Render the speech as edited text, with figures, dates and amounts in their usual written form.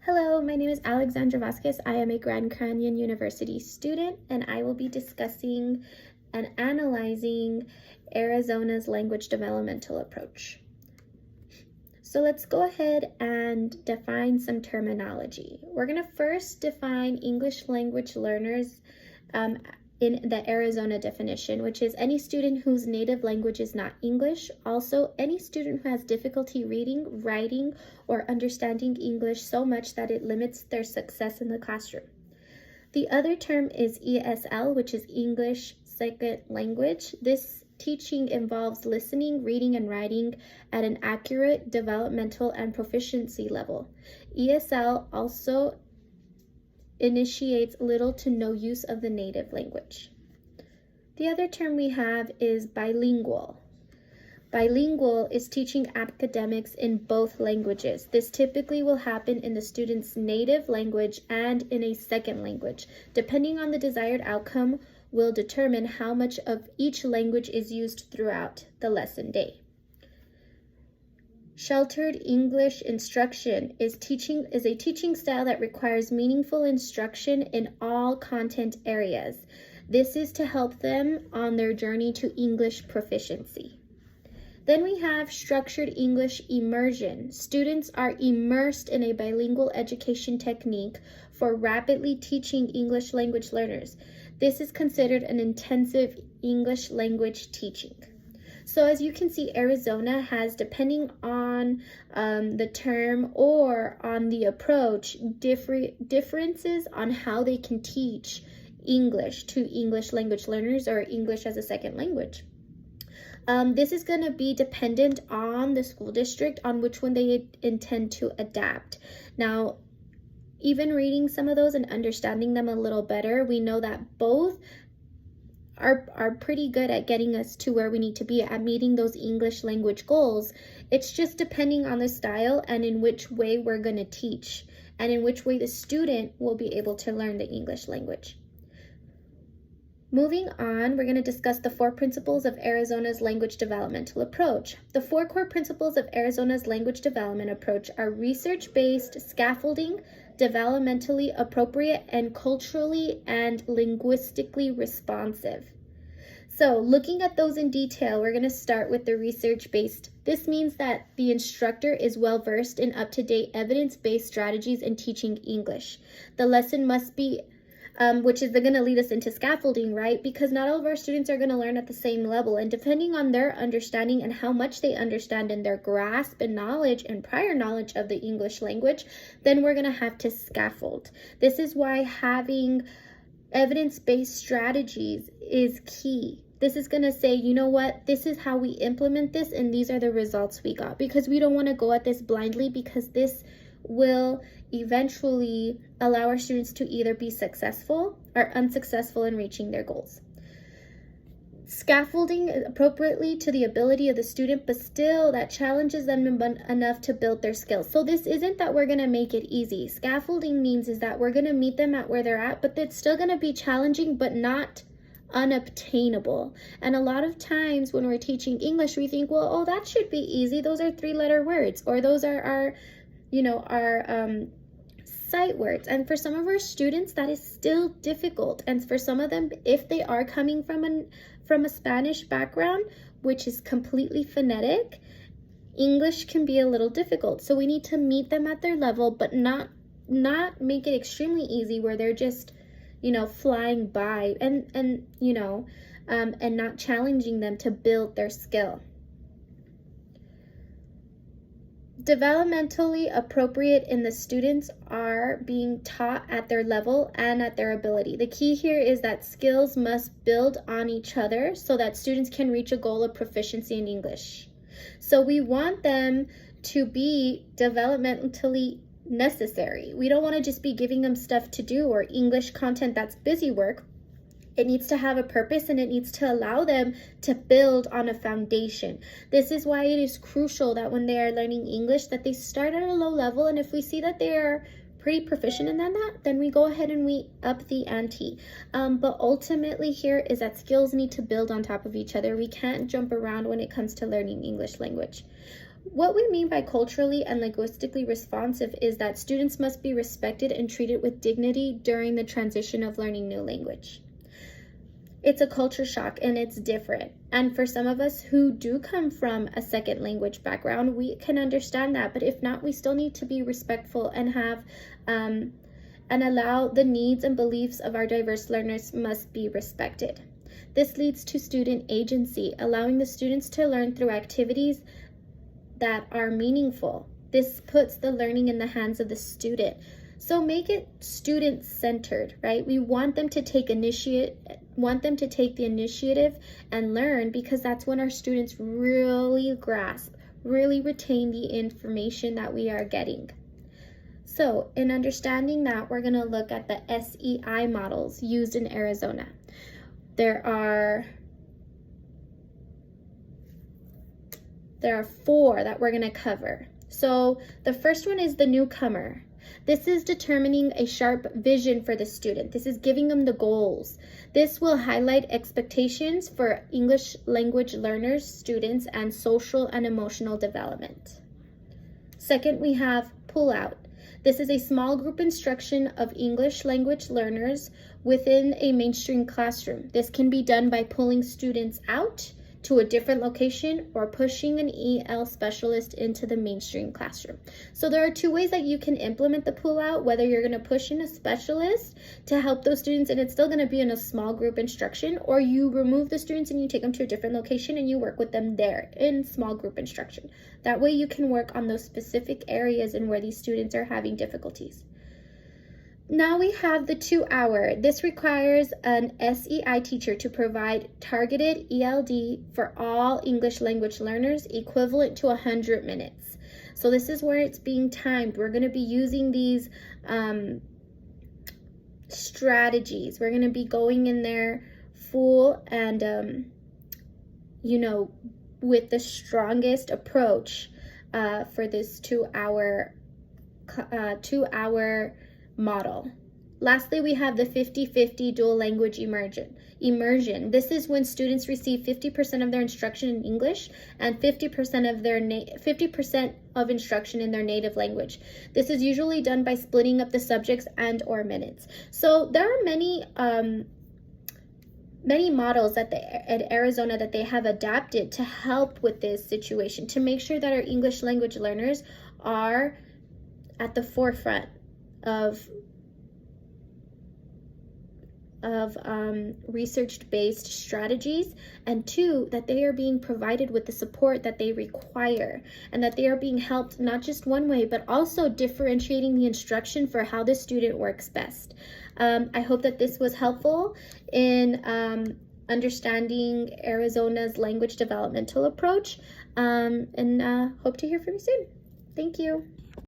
Hello, my name is Alexandra Vasquez. I am a Grand Canyon University student, and I will be discussing and analyzing Arizona's language developmental approach. So let's go ahead and define some terminology. We're going to first define English language learners in the Arizona definition, which is any student whose native language is not English. Also, any student who has difficulty reading, writing, or understanding English so much that it limits their success in the classroom. The other term is ESL, which is English Second Language. This teaching involves listening, reading, and writing at an accurate developmental and proficiency level. ESL also initiates little to no use of the native language. The other term we have is bilingual. Bilingual is teaching academics in both languages. This typically will happen in the student's native language and in a second language. Depending on the desired outcome will determine how much of each language is used throughout the lesson day. Sheltered English instruction is a teaching style that requires meaningful instruction in all content areas. This is to help them on their journey to English proficiency. Then we have structured English immersion. Students are immersed in a bilingual education technique for rapidly teaching English language learners. This is considered an intensive English language teaching. So as you can see, Arizona has, depending on the term or on the approach, differences on how they can teach English to English language learners or English as a second language. This is going to be dependent on the school district, on which one they intend to adapt. Now, even reading some of those and understanding them a little better, we know that both are pretty good at getting us to where we need to be at meeting those English language goals. It's just depending on the style and in which way we're going to teach and in which way the student will be able to learn the English language. Moving on, we're going to discuss the 4 principles of Arizona's language developmental approach. The 4 core principles of Arizona's language development approach are research-based, scaffolding, developmentally appropriate, and culturally and linguistically responsive. So looking at those in detail, we're going to start with the research-based. This means that the instructor is well-versed in up-to-date evidence-based strategies in teaching English. The lesson must be which is going to lead us into scaffolding, right? Because not all of our students are going to learn at the same level, and depending on their understanding and how much they understand and their grasp and knowledge and prior knowledge of the English language, then we're going to have to scaffold. This is why having evidence-based strategies is key. This is going to say, you know what, this is how we implement this, and these are the results we got, because we don't want to go at this blindly, because this will eventually allow our students to either be successful or unsuccessful in reaching their goals. Scaffolding appropriately to the ability of the student, but still that challenges them enough to build their skills. So this isn't that we're going to make it easy. Scaffolding means is that we're going to meet them at where they're at, but it's still going to be challenging, but not unobtainable. And a lot of times when we're teaching English, we think, well, oh, that should be easy. Those are 3-letter words, or those are our sight words. And for some of our students, that is still difficult. And for some of them, if they are coming from a Spanish background, which is completely phonetic, English can be a little difficult. So we need to meet them at their level, but not make it extremely easy where they're just, flying by and not challenging them to build their skill. Developmentally appropriate in the students are being taught at their level and at their ability. The key here is that skills must build on each other so that students can reach a goal of proficiency in English. So we want them to be developmentally necessary. We don't want to just be giving them stuff to do or English content that's busy work. It needs to have a purpose, and it needs to allow them to build on a foundation. This is why it is crucial that when they are learning English, that they start at a low level, and if we see that they are pretty proficient in that, then we go ahead and we up the ante. But ultimately here is that skills need to build on top of each other. We can't jump around when it comes to learning English language. What we mean by culturally and linguistically responsive is that students must be respected and treated with dignity during the transition of learning new language. It's a culture shock and it's different. And for some of us who do come from a second language background, we can understand that. But if not, we still need to be respectful and have and allow the needs and beliefs of our diverse learners must be respected. This leads to student agency, allowing the students to learn through activities that are meaningful. This puts the learning in the hands of the student. So make it student-centered, right? We want them to take the initiative and learn, because that's when our students really grasp, really retain the information that we are getting. So in understanding that, we're going to look at the SEI models used in Arizona. There are 4 that we're going to cover. So the first one is the newcomer. This is determining a sharp vision for the student. This is giving them the goals. This will highlight expectations for English language learners, students, and social and emotional development. Second, we have pull out. This is a small group instruction of English language learners within a mainstream classroom. This can be done by pulling students out to a different location or pushing an EL specialist into the mainstream classroom. So there are 2 ways that you can implement the pull out, whether you're going to push in a specialist to help those students and it's still going to be in a small group instruction, or you remove the students and you take them to a different location and you work with them there in small group instruction. That way you can work on those specific areas and where these students are having difficulties. Now we have the 2-hour. This requires an SEI teacher to provide targeted ELD for all English language learners, equivalent to 100 minutes. So this is where it's being timed. We're going to be using these strategies. We're going to be going in there full and, with the strongest approach for this 2-hour model. Lastly, we have the 50-50 dual language immersion. This is when students receive 50% of their instruction in English and 50% of instruction in their native language. This is usually done by splitting up the subjects and or minutes. So there are many models at Arizona that they have adapted to help with this situation, to make sure that our English language learners are at the forefront of research-based strategies, and 2, that they are being provided with the support that they require, and that they are being helped not just one way, but also differentiating the instruction for how the student works best. I hope that this was helpful in understanding Arizona's language developmental approach, and hope to hear from you soon. Thank you.